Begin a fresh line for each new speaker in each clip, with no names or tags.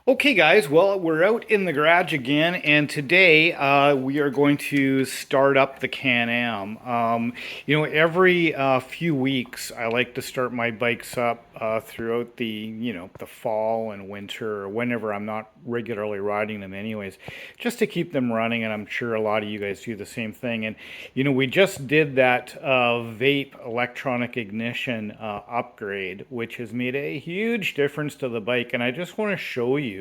Okay, guys, well, we're out in the garage again, and today we are going to start up the Can-Am. Every few weeks, I like to start my bikes up throughout the fall and winter, or whenever I'm not regularly riding them anyways, just to keep them running, and I'm sure a lot of you guys do the same thing. And, we just did that VAPE electronic ignition upgrade, which has made a huge difference to the bike, and I just want to show you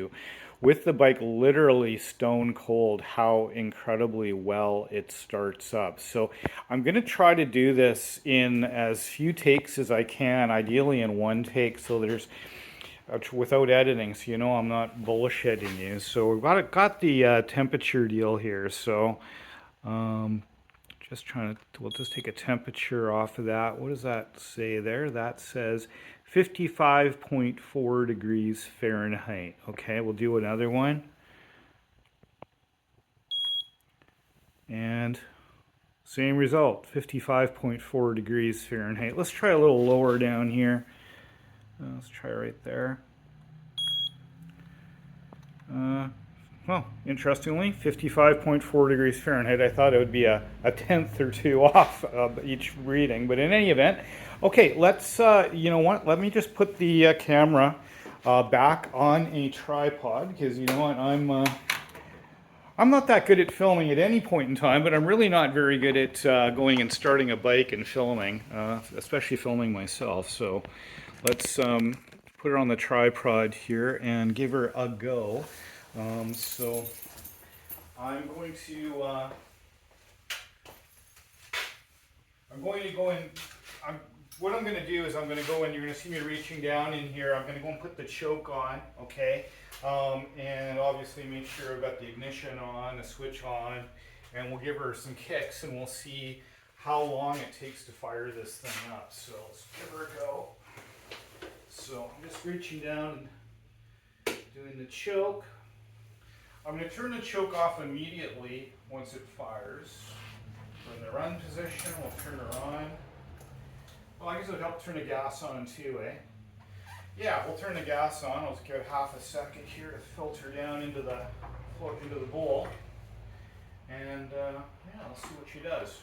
with the bike literally stone cold how incredibly well it starts up. So I'm going to try to do this in as few takes as I can, ideally in one take, so there's without editing, so I'm not bullshitting you. So we've got the temperature deal here. So um, just trying to, we'll just take a temperature off of that. What does that say there? That says 55.4 degrees Fahrenheit. Okay, we'll do another one. And same result, 55.4 degrees Fahrenheit. Let's try a little lower down here. Let's try right there. Well, interestingly, 55.4 degrees Fahrenheit. I thought it would be a tenth or two off each reading, but in any event, okay, let's, you know what, let me just put the camera back on a tripod, because you know what, I'm not that good at filming at any point in time, but I'm really not very good at going and starting a bike and filming, especially filming myself. So let's put her on the tripod here and give her a go. So I'm going to go in. What I'm going to do is I'm going to go in. You're going to see me reaching down in here. I'm going to go and put the choke on, okay, and obviously make sure I've got the ignition on, the switch on, and we'll give her some kicks, and we'll see how long it takes to fire this thing up. So let's give her a go. So I'm just reaching down and doing the choke. I'm going to turn the choke off immediately once it fires. We're in the run position, we'll turn her on. Well, I guess it would help turn the gas on too, eh? Yeah, we'll turn the gas on. I'll just give it half a second here to filter down into the bowl. And yeah, let's see what she does.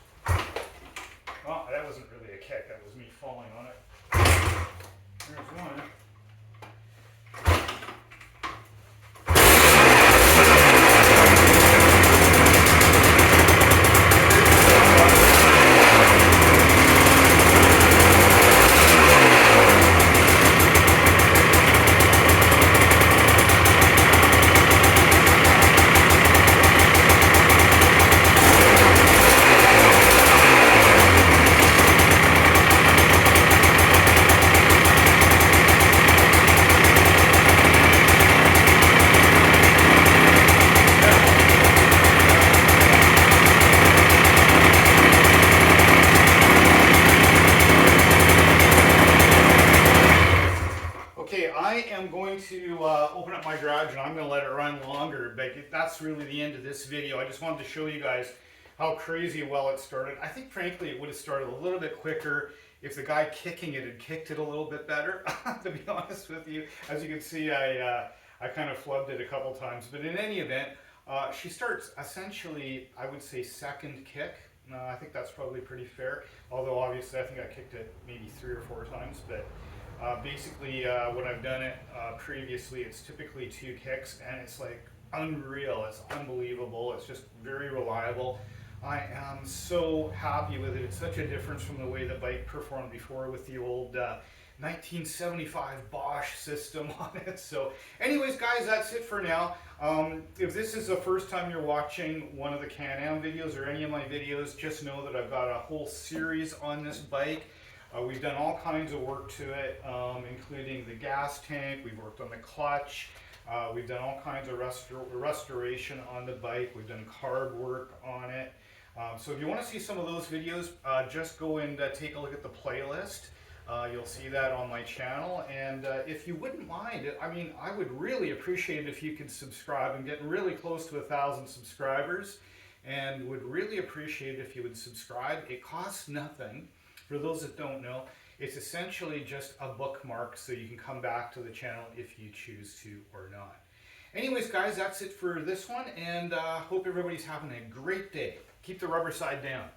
Oh, that wasn't really a kick, that was me falling on it. There's one. Okay, I am going to open up my garage and I'm going to let it run longer, but that's really the end of this video. I just wanted to show you guys how crazy well it started. I think frankly it would have started a little bit quicker if the guy kicking it had kicked it a little bit better, to be honest with you. As you can see, I kind of flubbed it a couple times, but in any event, she starts essentially, I would say, second kick. I think that's probably pretty fair, although obviously I think I kicked it maybe 3 or 4 times, but basically, when I've done it previously, it's typically 2 kicks, and it's like unreal. It's unbelievable. It's just very reliable. I am so happy with it. It's such a difference from the way the bike performed before with the old 1975 Bosch system on it. So anyways, guys, that's it for now. If this is the first time you're watching one of the Can-Am videos or any of my videos, just know that I've got a whole series on this bike. We've done all kinds of work to it, including the gas tank. We've worked on the clutch. We've done all kinds of restoration on the bike. We've done carb work on it. So if you want to see some of those videos, just go and take a look at the playlist. You'll see that on my channel. And if you wouldn't mind, I mean, I would really appreciate it if you could subscribe. I'm getting really close to 1,000 subscribers, and would really appreciate it if you would subscribe. It costs nothing. For those that don't know, it's essentially just a bookmark so you can come back to the channel if you choose to or not. Anyways, guys, that's it for this one, and hope everybody's having a great day. Keep the rubber side down.